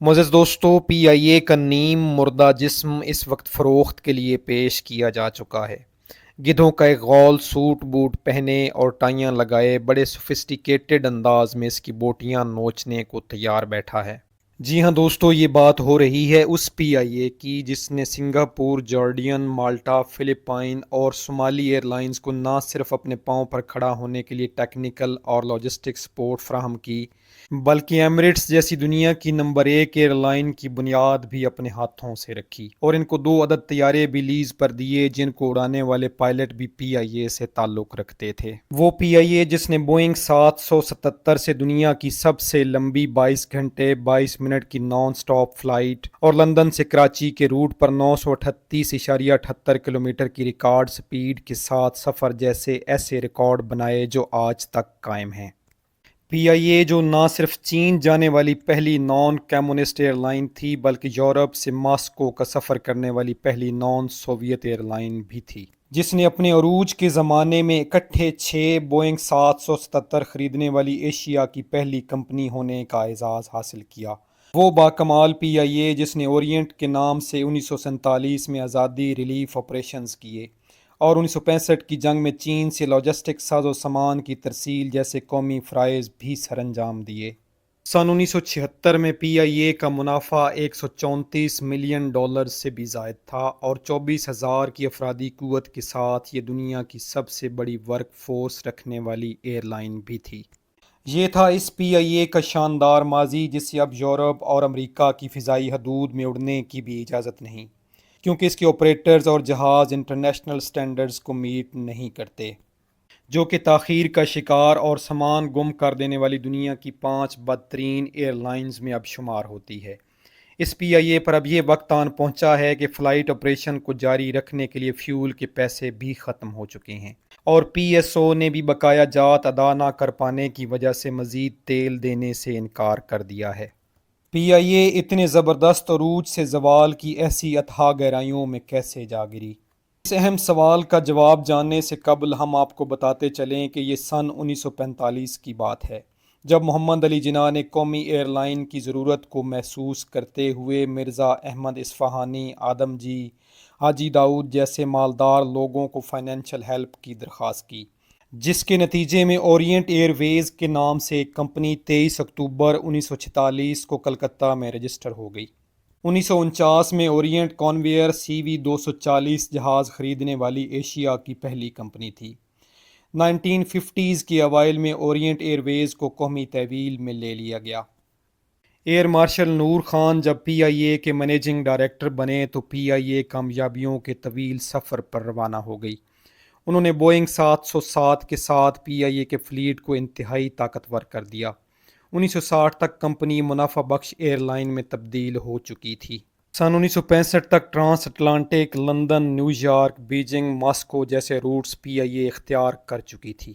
معزز دوستو، پی آئی اے کا نیم مردہ جسم اس وقت فروخت کے لیے پیش کیا جا چکا ہے۔ گدھوں کا ایک غول سوٹ بوٹ پہنے اور ٹائیاں لگائے بڑے سوفسٹیکیٹڈ انداز میں اس کی بوٹیاں نوچنے کو تیار بیٹھا ہے۔ جی ہاں دوستو، یہ بات ہو رہی ہے اس پی آئی اے کی جس نے سنگاپور، جارڈین، مالٹا، فلپائن اور صومالی ایئر لائنز کو نہ صرف اپنے پاؤں پر کھڑا ہونے کے لیے ٹیکنیکل اور لاجسٹک سپورٹ فراہم کی، بلکہ ایمریٹس جیسی دنیا کی نمبر 1 ایئر لائن کی بنیاد بھی اپنے ہاتھوں سے رکھی اور ان کو 2 عدد طیارے بھی لیز پر دیے جن کو اڑانے والے پائلٹ بھی پی آئی اے سے تعلق رکھتے تھے۔ وہ پی آئی اے جس نے بوئنگ 777 سے دنیا کی سب سے لمبی 22 گھنٹے 22 منٹ کی نان سٹاپ فلائٹ اور لندن سے کراچی کے روٹ پر 938.78 کلومیٹر کی ریکارڈ سپیڈ کے ساتھ سفر جیسے ایسے ریکارڈ بنائے جو آج تک قائم ہیں۔ پی آئی اے جو نہ صرف چین جانے والی پہلی نان کمیونسٹ ایئر لائن تھی بلکہ یورپ سے ماسکو کا سفر کرنے والی پہلی نان سوویت ایئر لائن بھی تھی، جس نے اپنے عروج کے زمانے میں اکٹھے 6 بوئنگ 777 خریدنے والی ایشیا کی پہلی کمپنی ہونے کا اعزاز حاصل کیا۔ وہ باکمال پی آئی اے جس نے اورینٹ کے نام سے 1947 میں آزادی ریلیف آپریشنز کیے اور 1965 کی جنگ میں چین سے لاجسٹک ساز و سامان کی ترسیل جیسے قومی فرائض بھی سر انجام دیے۔ سن 1976 میں پی آئی اے کا منافع $134 ملین سے بھی زائد تھا اور 24,000 کی افرادی قوت کے ساتھ یہ دنیا کی سب سے بڑی ورک فورس رکھنے والی ایئر لائن بھی تھی۔ یہ تھا اس پی آئی اے کا شاندار ماضی جسے اب یورپ اور امریکہ کی فضائی حدود میں اڑنے کی بھی اجازت نہیں، کیونکہ اس کے آپریٹرز اور جہاز انٹرنیشنل سٹینڈرڈز کو میٹ نہیں کرتے، جو کہ تاخیر کا شکار اور سامان گم کر دینے والی دنیا کی 5 بدترین ایئر لائنز میں اب شمار ہوتی ہے۔ اس پی آئی اے پر اب یہ وقت آن پہنچا ہے کہ فلائٹ آپریشن کو جاری رکھنے کے لیے فیول کے پیسے بھی ختم ہو چکے ہیں اور پی ایس او نے بھی بقایا جات ادا نہ کر پانے کی وجہ سے مزید تیل دینے سے انکار کر دیا ہے۔ پی آئی اے اتنے زبردست عروج سے زوال کی ایسی اتھاہ گہرائیوں میں کیسے جا گری؟ اس اہم سوال کا جواب جاننے سے قبل ہم آپ کو بتاتے چلیں کہ یہ سن 1945 کی بات ہے، جب محمد علی جناح نے قومی ایئر لائن کی ضرورت کو محسوس کرتے ہوئے مرزا احمد اصفہانی، آدم جی، حاجی داؤد جیسے مالدار لوگوں کو فائنینشل ہیلپ کی درخواست کی، جس کے نتیجے میں اورینٹ ایئر ویز کے نام سے ایک کمپنی 23 اکتوبر 1946 کو کلکتہ میں رجسٹر ہو گئی۔ 1949 میں اورینٹ کانویئر CV-240 جہاز خریدنے والی ایشیا کی پہلی کمپنی تھی۔ 1950s کے اوائل میں اورینٹ ایئر ویز کو قومی تحویل میں لے لیا گیا۔ ایئر مارشل نور خان جب پی آئی اے کے منیجنگ ڈائریکٹر بنے تو پی آئی اے کامیابیوں کے طویل سفر پر روانہ ہو گئی۔ انہوں نے بوئنگ 707 کے ساتھ پی آئی اے کے فلیٹ کو انتہائی طاقتور کر دیا۔ 1960 تک کمپنی منافع بخش ایئر لائن میں تبدیل ہو چکی تھی۔ سن 1965 تک transatlantic, London, New York, Beijing, Moscow جیسے روٹس پی آئی اے اختیار کر چکی تھی۔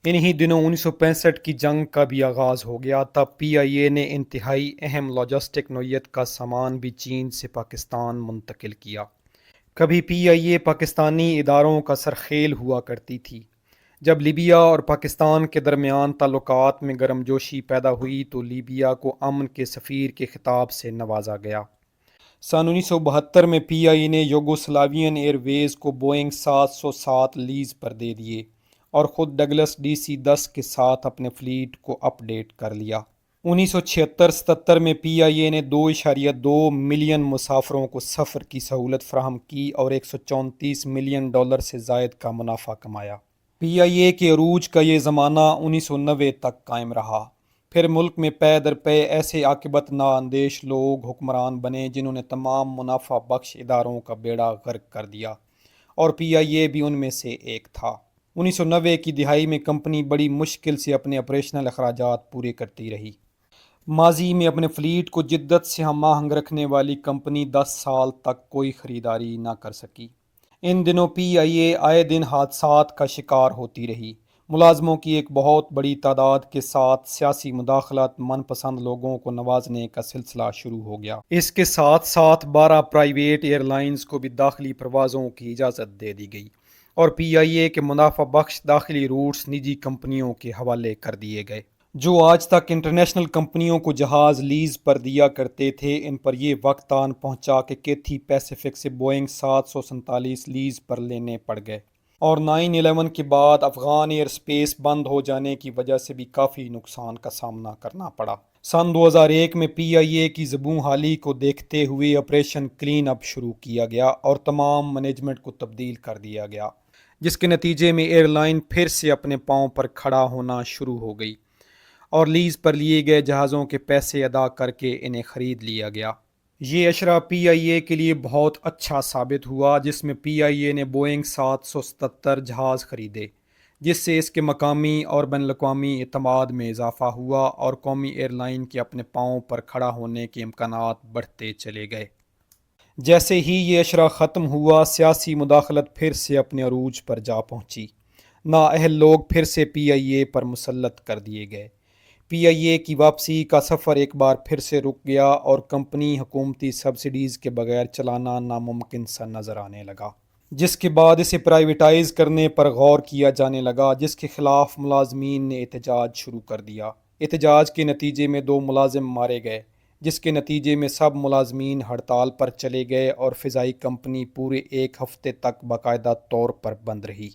انہی دنوں 1965 کی جنگ کا بھی آغاز ہو گیا، تب پی آئی اے نے انتہائی اہم لاجسٹک نوعیت کا سامان بھی چین سے پاکستان منتقل کیا۔ کبھی پی آئی اے پاکستانی اداروں کا سرخیل ہوا کرتی تھی۔ جب لیبیا اور پاکستان کے درمیان تعلقات میں گرم جوشی پیدا ہوئی تو لیبیا کو امن کے سفیر کے خطاب سے نوازا گیا۔ سن 1972 میں پی آئی اے نے یوگوسلاوین ایئر ویز کو بوئنگ 707 لیز پر دے دیے اور خود ڈگلس DC-10 کے ساتھ اپنے فلیٹ کو اپ ڈیٹ کر لیا۔ 1976-77 میں پی آئی اے نے 2.2 ملین مسافروں کو سفر کی سہولت فراہم کی اور $134 ملین سے زائد کا منافع کمایا۔ پی آئی اے کے عروج کا یہ زمانہ 1990 تک قائم رہا۔ پھر ملک میں پے در پے ایسے عاقبت نااندیش لوگ حکمران بنے جنہوں نے تمام منافع بخش اداروں کا بیڑا غرق کر دیا اور پی آئی اے بھی ان میں سے ایک تھا۔ 1990 کی دہائی میں کمپنی بڑی مشکل سے اپنے آپریشنل اخراجات پورے کرتی رہی۔ ماضی میں اپنے فلیٹ کو جدت سے ہم آہنگ رکھنے والی کمپنی 10 سال تک کوئی خریداری نہ کر سکی۔ ان دنوں پی آئی اے آئے دن حادثات کا شکار ہوتی رہی۔ ملازموں کی ایک بہت بڑی تعداد کے ساتھ سیاسی مداخلت من پسند لوگوں کو نوازنے کا سلسلہ شروع ہو گیا۔ اس کے ساتھ ساتھ 12 پرائیویٹ ایئر لائنز کو بھی داخلی پروازوں کی اجازت دے دی گئی اور پی آئی اے کے منافع بخش داخلی روٹس نجی کمپنیوں کے حوالے کر دیے گئے۔ جو آج تک انٹرنیشنل کمپنیوں کو جہاز لیز پر دیا کرتے تھے، ان پر یہ وقت آن پہنچا کہ کیتھی پیسیفک سے بوئنگ 747 لیز پر لینے پڑ گئے، اور 9/11 کے بعد افغان ایئر سپیس بند ہو جانے کی وجہ سے بھی کافی نقصان کا سامنا کرنا پڑا۔ سن 2001 میں پی آئی اے کی زبوں حالی کو دیکھتے ہوئے آپریشن کلین اپ شروع کیا گیا اور تمام مینجمنٹ کو تبدیل کر دیا گیا، جس کے نتیجے میں ایئر لائن پھر سے اپنے پاؤں پر کھڑا ہونا شروع ہو گئی اور لیز پر لیے گئے جہازوں کے پیسے ادا کر کے انہیں خرید لیا گیا۔ یہ اشرا پی آئی اے کے لیے بہت اچھا ثابت ہوا، جس میں پی آئی اے نے بوئنگ 777 جہاز خریدے، جس سے اس کے مقامی اور بین الاقوامی اعتماد میں اضافہ ہوا اور قومی ایئر لائن کے اپنے پاؤں پر کھڑا ہونے کے امکانات بڑھتے چلے گئے۔ جیسے ہی یہ اشرا ختم ہوا، سیاسی مداخلت پھر سے اپنے عروج پر جا پہنچی۔ نااہل لوگ پھر سے پی آئی اے پر مسلط کر دیے گئے۔ پی آئی اے کی واپسی کا سفر ایک بار پھر سے رک گیا اور کمپنی حکومتی سبسڈیز کے بغیر چلانا ناممکن سا نظر آنے لگا، جس کے بعد اسے پرائیویٹائز کرنے پر غور کیا جانے لگا، جس کے خلاف ملازمین نے احتجاج شروع کر دیا۔ احتجاج کے نتیجے میں 2 ملازم مارے گئے، جس کے نتیجے میں سب ملازمین ہڑتال پر چلے گئے اور فضائی کمپنی پورے 1 ہفتے تک باقاعدہ طور پر بند رہی۔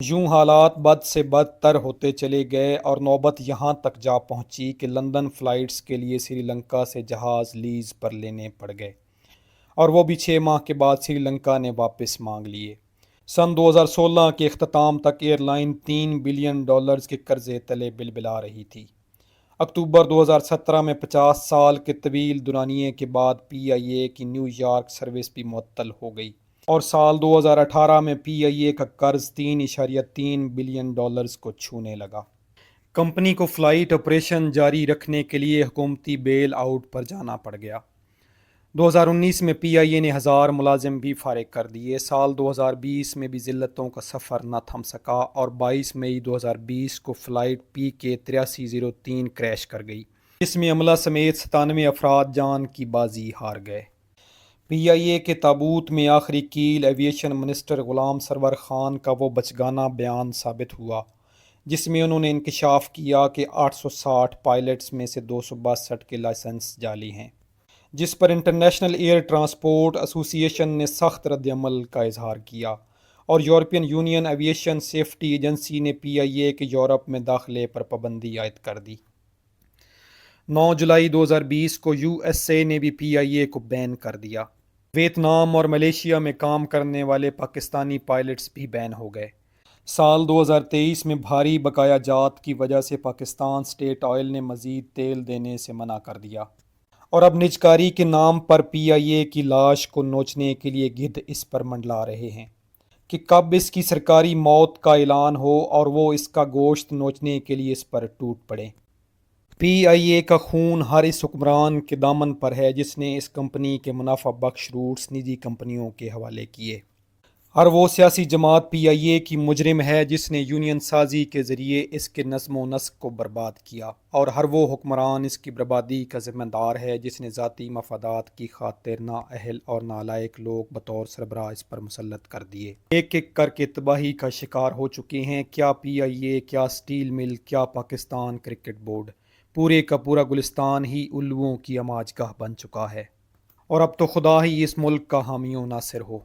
یوں حالات بد سے بدتر ہوتے چلے گئے اور نوبت یہاں تک جا پہنچی کہ لندن فلائٹس کے لیے سری لنکا سے جہاز لیز پر لینے پڑ گئے، اور وہ بھی 6 ماہ کے بعد سری لنکا نے واپس مانگ لیے۔ سن 2016 کے اختتام تک ایئر لائن $3 بلین کے قرضے تلے بلبلا رہی تھی۔ اکتوبر 2017 میں 50 سال کے طویل دورانیے کے بعد پی آئی اے کی نیو یارک سروس بھی معطل ہو گئی، اور سال 2018 میں پی آئی اے کا قرض $3.3 بلین کو چھونے لگا۔ کمپنی کو فلائٹ آپریشن جاری رکھنے کے لیے حکومتی بیل آؤٹ پر جانا پڑ گیا۔ 2019 میں پی آئی اے نے 1000 ملازم بھی فارغ کر دیے۔ سال 2020 میں بھی ذلتوں کا سفر نہ تھم سکا اور 22 مئی 2020 کو فلائٹ پی کے 8303 کریش کر گئی، جس میں عملہ سمیت 97 افراد جان کی بازی ہار گئے۔ پی آئی اے کے تابوت میں آخری کیل ایویشن منسٹر غلام سرور خان کا وہ بچگانہ بیان ثابت ہوا، جس میں انہوں نے انکشاف کیا کہ 860 پائلٹس میں سے 262 کے لائسنس جعلی ہیں، جس پر انٹرنیشنل ایئر ٹرانسپورٹ ایسوسی ایشن نے سخت رد عمل کا اظہار کیا، اور European Union Aviation Safety Agency نے پی آئی اے کے یورپ میں داخلے پر پابندی عائد کر دی۔ 9 جولائی 2020 کو یو ایس اے نے بھی پی آئی اے کو بین کر دیا۔ ویتنام اور ملیشیا میں کام کرنے والے پاکستانی پائلٹس بھی بین ہو گئے۔ سال 2023 میں بھاری بقایا جات کی وجہ سے پاکستان اسٹیٹ آئل نے مزید تیل دینے سے منع کر دیا، اور اب نجکاری کے نام پر پی آئی اے کی لاش کو نوچنے کے لیے گدھ اس پر منڈلا رہے ہیں کہ کب اس کی سرکاری موت کا اعلان ہو اور وہ اس کا گوشت نوچنے کے لیے اس پر ٹوٹ پڑے۔ پی آئی اے کا خون ہر اس حکمران کے دامن پر ہے جس نے اس کمپنی کے منافع بخش روٹس نجی کمپنیوں کے حوالے کیے۔ ہر وہ سیاسی جماعت پی آئی اے کی مجرم ہے جس نے یونین سازی کے ذریعے اس کے نظم و نسق کو برباد کیا، اور ہر وہ حکمران اس کی بربادی کا ذمہ دار ہے جس نے ذاتی مفادات کی خاطر نااہل اور نالائق لوگ بطور سربراہ اس پر مسلط کر دیے۔ ایک ایک کر کے تباہی کا شکار ہو چکے ہیں، کیا پی آئی اے، کیا اسٹیل مل، کیا پاکستان کرکٹ بورڈ، پورے کا پورا گلستان ہی الوؤں کی آماج گاہ بن چکا ہے، اور اب تو خدا ہی اس ملک کا حامی و ناصر ہو۔